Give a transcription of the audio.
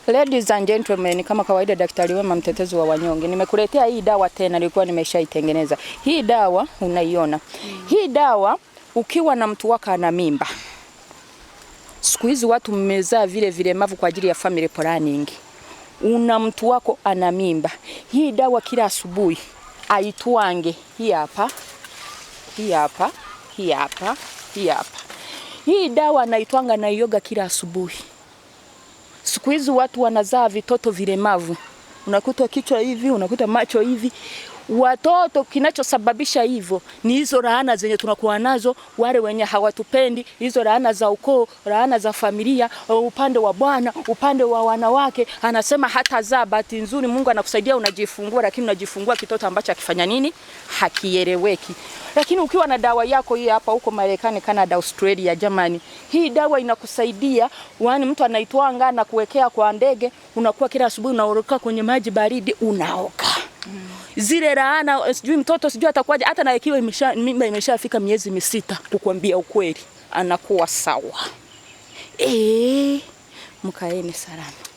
Ladies and gentlemen, kama kawaida Daktari Wema mtetezi wa wanyonge. Nimekuletea hii dawa tena, nilikuwa nimeshaitengeneza. Hii dawa unaiona. Hii dawa ukiwa na mtu wako ana mimba. Siku hizi watu mmezaa vile vilemavu kwa ajili ya family planning. Una mtu wako ana mimba. Hii dawa kila asubuhi aitwange. Hii hapa. Hii hapa. Hii hapa. Hii hapa. Hii dawa anaitwanga na yoga kila asubuhi. Siku hizi watu wanazaa vitoto vilemavu. Unakuta kichwa hivi, unakuta macho hivi. Watoto kinachosababisha hivyo ni hizo laana zenye tunakuwa nazo, wale wenye hawatupendi, hizo laana za ukoo, laana za familia, upande wa bwana, upande wa wanawake. Anasema hata zaa, bahati nzuri Mungu anakusaidia unajifungua, lakini unajifungua kitoto ambacho akifanya nini? Hakieleweki. Lakini ukiwa na dawa yako hii hapa huko Marekani, Canada, Australia, Germany, hii dawa inakusaidia. Wani mtu anaitwanga na kuwekea kwa ndege, unakuwa kila asubuhi unaoka kwenye maji baridi unaoka. Zile laana sijui mtoto sijui atakuwaje, hata na ikiwa mimba imeshafika miezi 6, kukwambia ukweli anakuwa sawa. Mkaeni salama.